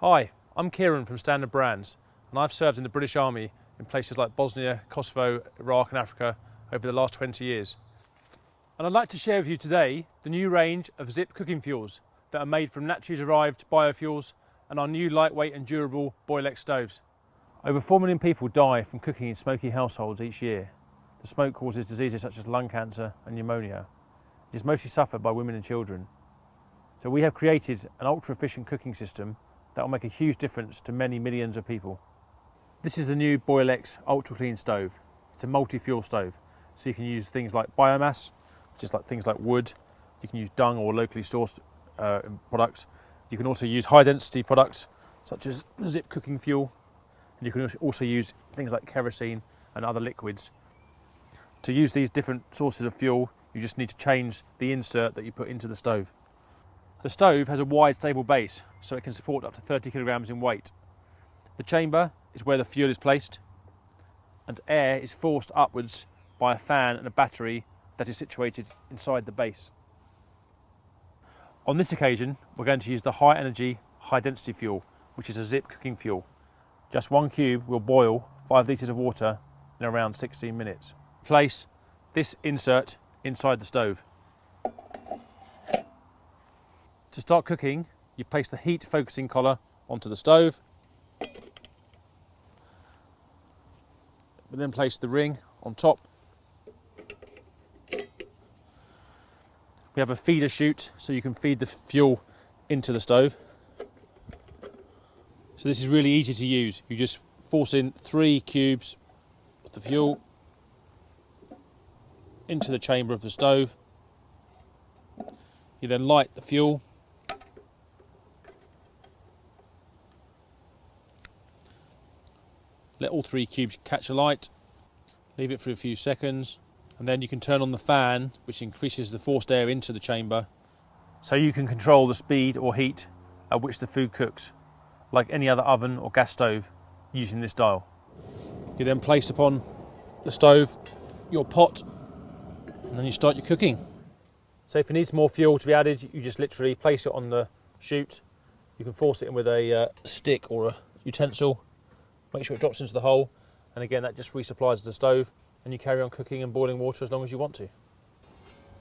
Hi, I'm Kieran from Standard Brands, and I've served in the British Army in places like Bosnia, Kosovo, Iraq and Africa over the last 20 years. And I'd like to share with you today the new range of Zip cooking fuels that are made from naturally derived biofuels and our new lightweight and durable Boilex stoves. Over 4 million people die from cooking in smoky households each year. The smoke causes diseases such as lung cancer and pneumonia. It is mostly suffered by women and children. So we have created an ultra-efficient cooking system that will make a huge difference to many millions of people. This is the new Boilex Ultra Clean stove. It's a multi-fuel stove, so you can use things like biomass, which is like things like wood. You can use dung or locally sourced products. You can also use high-density products such as the Zip cooking fuel, and you can also use things like kerosene and other liquids. To use these different sources of fuel, you just need to change the insert that you put into the stove. The stove has a wide, stable base, so it can support up to 30 kilograms in weight. The chamber is where the fuel is placed, and air is forced upwards by a fan and a battery that is situated inside the base. On this occasion, we're going to use the high energy, high density fuel, which is a Zip cooking fuel. Just 1 cube will boil 5 litres of water in around 16 minutes. Place this insert inside the stove. To start cooking, you place the heat focusing collar onto the stove. We then place the ring on top. We have a feeder chute so you can feed the fuel into the stove. So this is really easy to use. You just force in 3 cubes of the fuel into the chamber of the stove. You then light the fuel. Let all 3 cubes catch alight, leave it for a few seconds, and then you can turn on the fan, which increases the forced air into the chamber, so you can control the speed or heat at which the food cooks, like any other oven or gas stove using this dial. You then place upon the stove your pot, and then you start your cooking. So if it needs more fuel to be added, you just literally place it on the chute. You can force it in with a stick or a utensil. Make sure it drops into the hole, and again that just resupplies the stove, and you carry on cooking and boiling water as long as you want to. It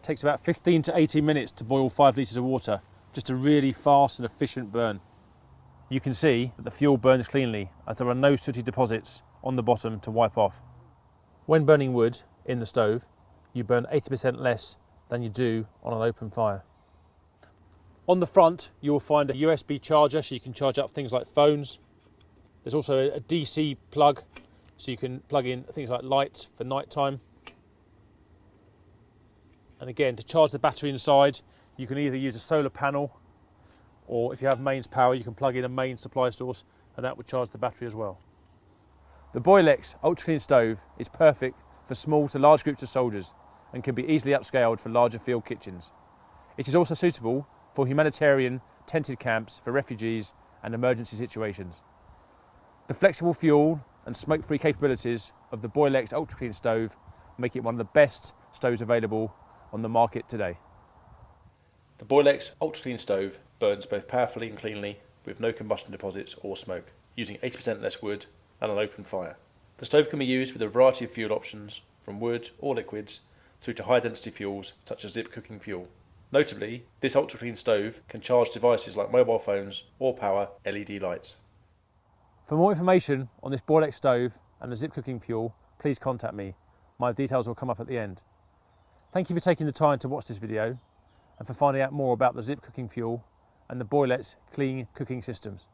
takes about 15 to 18 minutes to boil 5 litres of water, just a really fast and efficient burn. You can see that the fuel burns cleanly as there are no sooty deposits on the bottom to wipe off. When burning wood in the stove, you burn 80% less than you do on an open fire. On the front you will find a USB charger so you can charge up things like phones. There's also a DC plug, so you can plug in things like lights for night time. And again, to charge the battery inside, you can either use a solar panel, or if you have mains power, you can plug in a main supply source, and that would charge the battery as well. The Boilex Ultra Clean stove is perfect for small to large groups of soldiers and can be easily upscaled for larger field kitchens. It is also suitable for humanitarian tented camps for refugees and emergency situations. The flexible fuel and smoke-free capabilities of the Boilex Ultra Clean stove make it one of the best stoves available on the market today. The Boilex Ultra Clean stove burns both powerfully and cleanly with no combustion deposits or smoke, using 80% less wood than an open fire. The stove can be used with a variety of fuel options, from wood or liquids through to high-density fuels such as Zip cooking fuel. Notably, this Ultra Clean stove can charge devices like mobile phones or power LED lights. For more information on this Boilex stove and the Zip cooking fuel, please contact me. My details will come up at the end. Thank you for taking the time to watch this video and for finding out more about the Zip cooking fuel and the Boilex clean cooking systems.